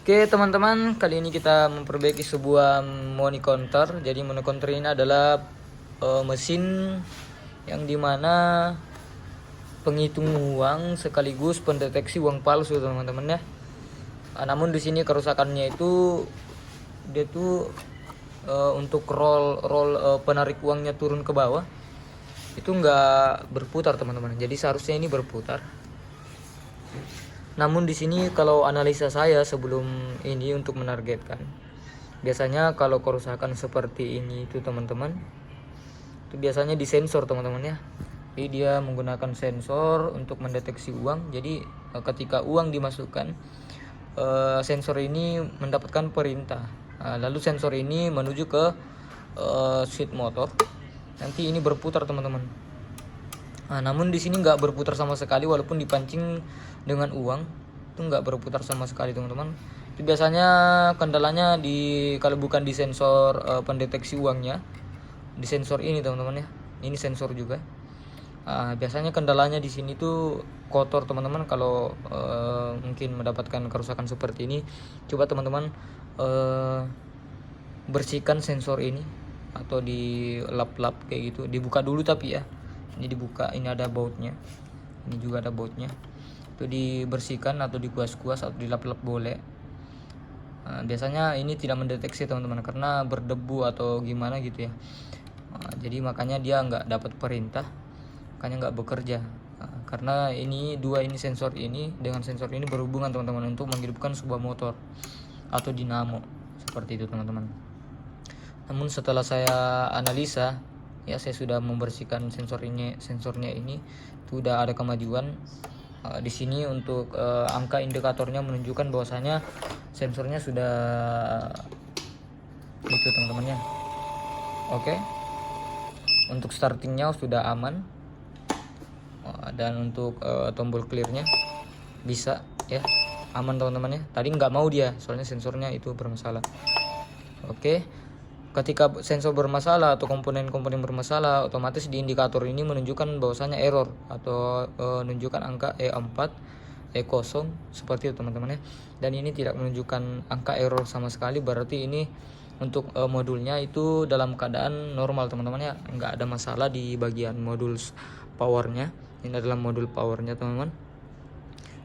Oke teman-teman, kali ini kita memperbaiki sebuah money counter. Jadi money counter ini adalah mesin yang dimana penghitung uang sekaligus pendeteksi uang palsu teman-teman ya. Namun di sini kerusakannya itu dia tuh untuk roll penarik uangnya turun ke bawah itu nggak berputar teman-teman. Jadi seharusnya ini berputar. Namun di sini kalau analisa saya sebelum ini untuk menargetkan, biasanya kalau kerusakan seperti ini itu teman-teman, itu biasanya disensor teman-teman ya. Jadi dia menggunakan sensor untuk mendeteksi uang. Jadi ketika uang dimasukkan, sensor ini mendapatkan perintah. Lalu sensor ini menuju ke switch motor. Nanti ini berputar teman-teman. Namun di sini nggak berputar sama sekali walaupun dipancing dengan uang itu nggak berputar sama sekali teman-teman. Itu biasanya kendalanya kalau bukan di sensor pendeteksi uangnya, di sensor ini teman-teman ya. Ini sensor juga. Biasanya kendalanya di sini tuh kotor teman-teman. Kalau mungkin mendapatkan kerusakan seperti ini, coba teman-teman bersihkan sensor ini atau di lap-lap kayak gitu. Dibuka dulu tapi ya. Ini dibuka, ini ada bautnya, ini juga ada bautnya, itu dibersihkan atau dikuas-kuas atau dilap-lap boleh. Biasanya ini tidak mendeteksi teman-teman karena berdebu atau gimana gitu ya. Jadi makanya dia nggak dapat perintah, makanya nggak bekerja. Karena ini sensor ini dengan sensor ini berhubungan teman-teman untuk menghidupkan sebuah motor atau dinamo seperti itu teman-teman. Namun setelah saya analisa ya, saya sudah membersihkan sensornya ini itu udah ada kemajuan. Di sini untuk angka indikatornya menunjukkan bahwasanya sensornya sudah itu teman-teman ya. Oke. Untuk startingnya sudah aman. Dan untuk tombol clearnya bisa ya, aman teman-teman ya. Tadi nggak mau dia soalnya sensornya itu bermasalah. Oke. Ketika sensor bermasalah atau komponen-komponen bermasalah, otomatis di indikator ini menunjukkan bahwasanya error atau menunjukkan angka E4, E0 seperti itu teman-teman ya. Dan ini tidak menunjukkan angka error sama sekali, berarti ini untuk modulnya itu dalam keadaan normal teman-teman ya, nggak ada masalah di bagian modul powernya. Ini adalah modul powernya teman-teman.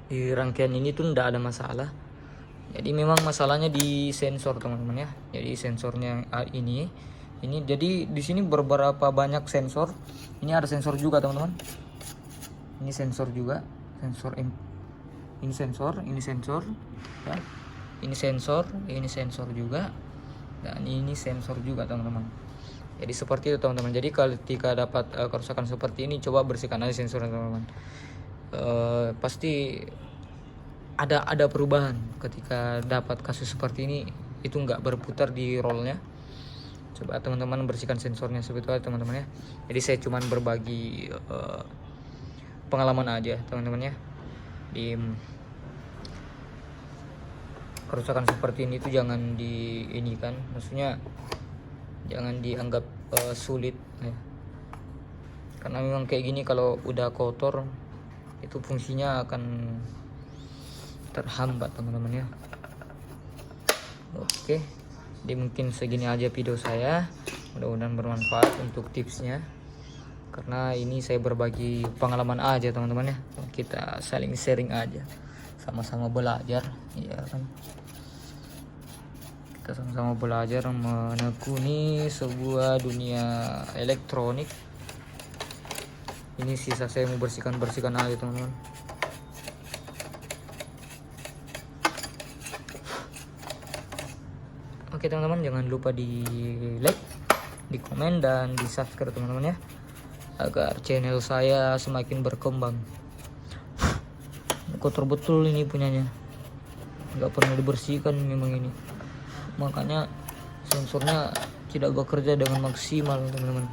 Di rangkaian ini tuh nggak ada masalah. Jadi memang masalahnya di sensor teman-teman ya. Jadi sensornya ini jadi di sini beberapa banyak sensor. Ini ada sensor juga teman-teman. Ini sensor juga, ini sensor ya. Ini sensor juga. Dan ini sensor juga teman-teman. Jadi seperti itu teman-teman. Jadi ketika dapat kerusakan seperti ini, coba bersihkan aja sensornya teman-teman. Pasti ada perubahan ketika dapat kasus seperti ini, itu nggak berputar di rollnya. Coba teman-teman bersihkan sensornya seperti itu teman-teman ya. Jadi saya cuman berbagi pengalaman aja teman-teman ya. Di kerusakan seperti ini tuh jangan maksudnya jangan dianggap sulit ya. Karena memang kayak gini kalau udah kotor itu fungsinya akan terhambat teman-teman ya. Oke, jadi mungkin segini aja video saya, mudah-mudahan bermanfaat untuk tipsnya, karena ini saya berbagi pengalaman aja teman-teman ya, kita saling sharing aja, sama-sama belajar ya kan, kita sama-sama belajar menekuni sebuah dunia elektronik. Ini sisa saya mau bersihkan aja teman-teman. Oke teman-teman, jangan lupa di like, di komen, dan di subscribe teman-teman ya, agar channel saya semakin berkembang. Kotor betul ini punyanya, nggak pernah dibersihkan memang ini, makanya sensornya tidak bekerja dengan maksimal teman-teman.